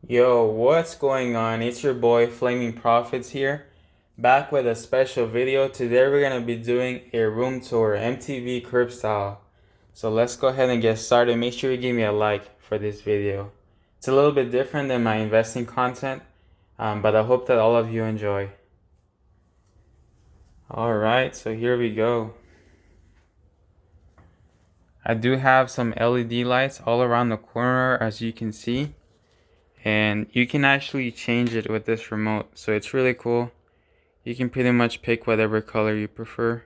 Yo, what's going on? It's your boy Flaming Profits here, back with a special video. Today we're gonna be doing a room tour, MTV crib style. So let's go ahead and get started. Make sure you give me a like for this video. It's a little bit different than my investing content, but I hope that all of you enjoy. Alright, so here we go. I do have some LED lights all around the corner, as you can see. And you can actually change it with this remote, so it's really cool. You can pretty much pick whatever color you prefer.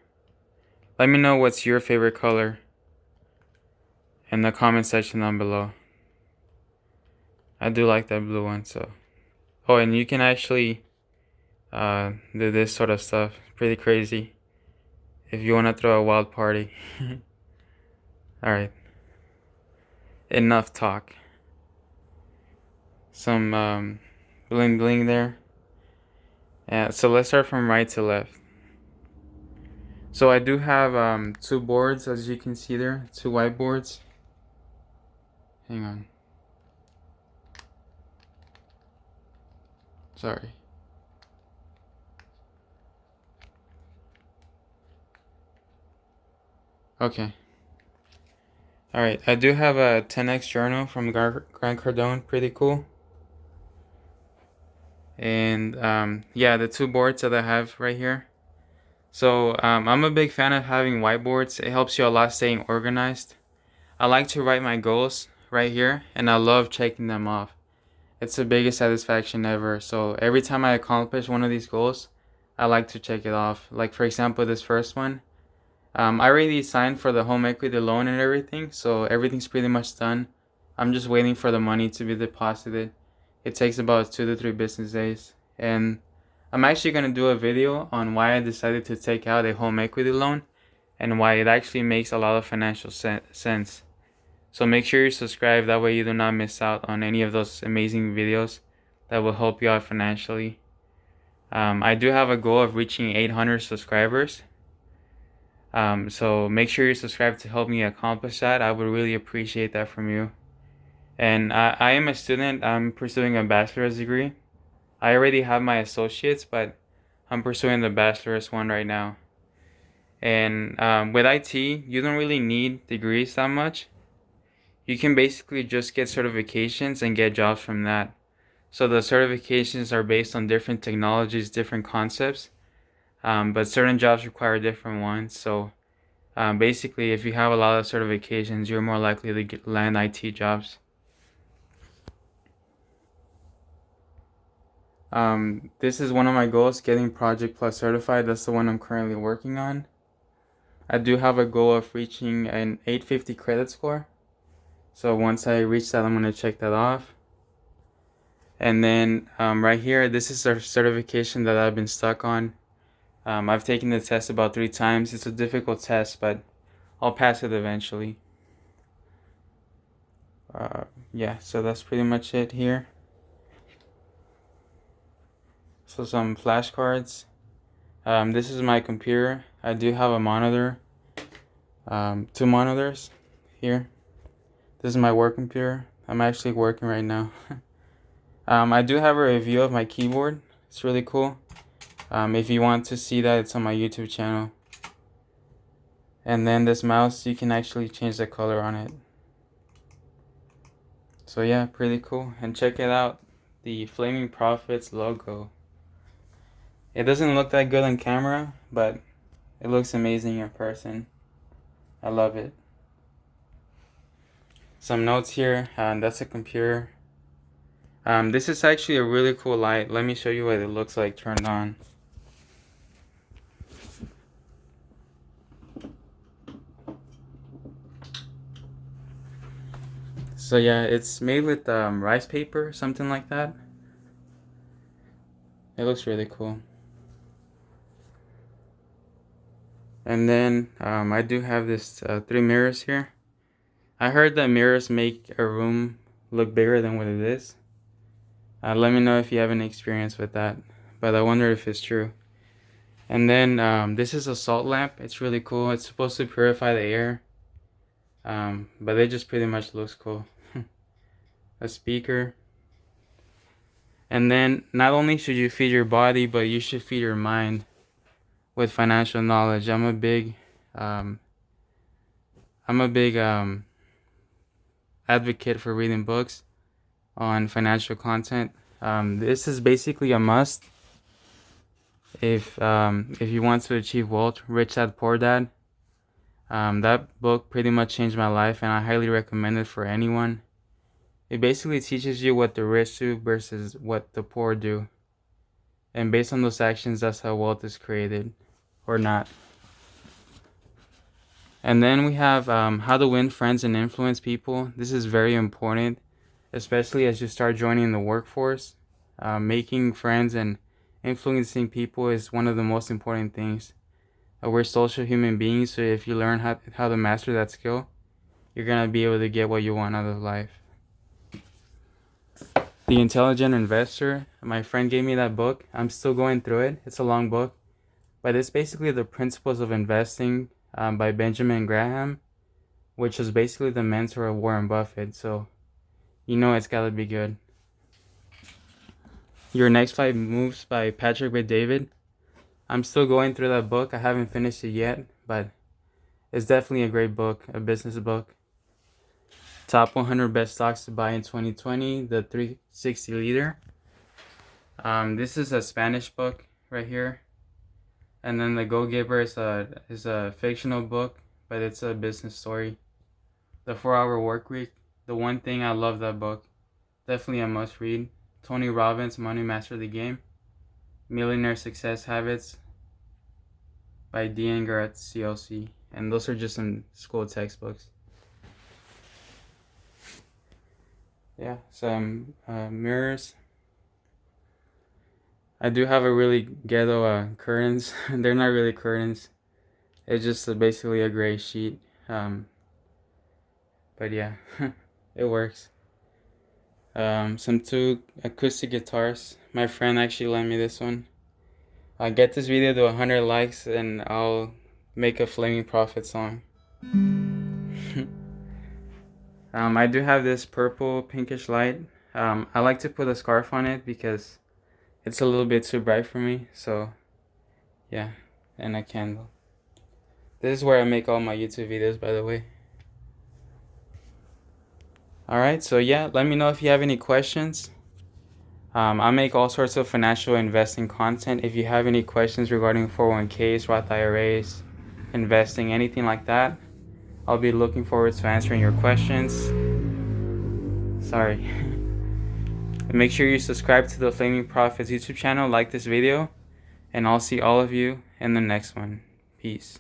Let me know what's your favorite color in the comment section down below. I do like that blue one, so. Oh, and you can actually do this sort of stuff. Pretty crazy. If you want to throw a wild party. Alright. Enough talk. Some bling bling there. Yeah, so let's start from right to left. So I do have two boards, as you can see there, two whiteboards. Hang on. Sorry. Okay. Alright, I do have a 10x journal from Grant Cardone, pretty cool. And yeah, the two boards that I have right here. So I'm a big fan of having whiteboards. It helps you a lot staying organized. I like to write my goals right here, and I love checking them off. It's the biggest satisfaction ever. So every time I accomplish one of these goals, I like to check it off. Like for example, this first one. I already signed for the home equity loan and everything, so everything's pretty much done. I'm just waiting for the money to be deposited. It takes about 2 to 3 business days. And I'm actually going to do a video on why I decided to take out a home equity loan and why it actually makes a lot of financial sense. So make sure you subscribe, that way you do not miss out on any of those amazing videos that will help you out financially. I do have a goal of reaching 800 subscribers. So make sure you subscribe to help me accomplish that. I would really appreciate that from you. And I am a student. I'm pursuing a bachelor's degree. I already have my associates, but I'm pursuing the bachelor's one right now. And with IT, you don't really need degrees that much. You can basically just get certifications and get jobs from that. So the certifications are based on different technologies, different concepts, but certain jobs require different ones. So basically, if you have a lot of certifications, you're more likely to land IT jobs. This is one of my goals, getting Project Plus certified. That's the one I'm currently working on. I do have a goal of reaching an 850 credit score. So once I reach that, I'm going to check that off. And then right here, this is a certification that I've been stuck on. I've taken the test about 3 times. It's a difficult test, but I'll pass it eventually. Yeah, so that's pretty much it here. So some flashcards. This is my computer. I do have a monitor. 2 monitors here. This is my work computer. I'm actually working right now. I do have a review of my keyboard. It's really cool. If you want to see that, it's on my YouTube channel. And then this mouse, you can actually change the color on it. So yeah, pretty cool. And check it out, the Flaming Profits logo. It doesn't look that good on camera, but it looks amazing in person. I love it. Some notes here, that's a computer. This is actually a really cool light. Let me show you what it looks like turned on. So yeah, it's made with rice paper, something like that. It looks really cool. And then I do have this 3 mirrors here. I heard that mirrors make a room look bigger than what it is. Let me know if you have any experience with that, but I wonder if it's true. And then this is a salt lamp. It's really cool. It's supposed to purify the air, but it just pretty much looks cool. A speaker. And then not only should you feed your body, but you should feed your mind with financial knowledge. I'm a big advocate for reading books on financial content. This is basically a must if you want to achieve wealth. Rich Dad Poor Dad. That book pretty much changed my life, and I highly recommend it for anyone. It basically teaches you what the rich do versus what the poor do, and based on those actions, that's how wealth is created, or not. And then we have how to win friends and influence people. This is very important, especially as you start joining the workforce. Making friends and influencing people is one of the most important things. We're social human beings, so if you learn how to master that skill, you're going to be able to get what you want out of life. The Intelligent Investor, my friend gave me that book. I'm still going through it. It's a long book, but it's basically the principles of investing by Benjamin Graham, which is basically the mentor of Warren Buffett. So, you know it's got to be good. Your Next 5 Moves by Patrick Bet-David. I'm still going through that book. I haven't finished it yet, but it's definitely a great book, a business book. Top 100 Best Stocks to Buy in 2020, the 360 Leader. This is a Spanish book right here. And then The Go-Giver is a fictional book, but it's a business story. The 4-Hour Workweek. The One Thing, I love that book. Definitely a must read. Tony Robbins, Money Master the Game. Millionaire Success Habits by D.N. CLC. And those are just some school textbooks. Yeah, some mirrors. I do have a really ghetto curtains. They're not really curtains. It's just basically a gray sheet. But yeah, it works. Some 2 acoustic guitars. My friend actually lent me this one. I'll get this video to 100 likes and I'll make a Flaming Prophet song. I do have this purple pinkish light. I like to put a scarf on it because it's a little bit too bright for me. So yeah, and a candle. This is where I make all my YouTube videos, by the way. Alright, so yeah, let me know if you have any questions. I make all sorts of financial investing content. If you have any questions regarding 401ks, Roth IRAs, investing, anything like that, I'll be looking forward to answering your questions. Sorry. Make sure you subscribe to the Flaming Prophets YouTube channel, like this video, and I'll see all of you in the next one. Peace.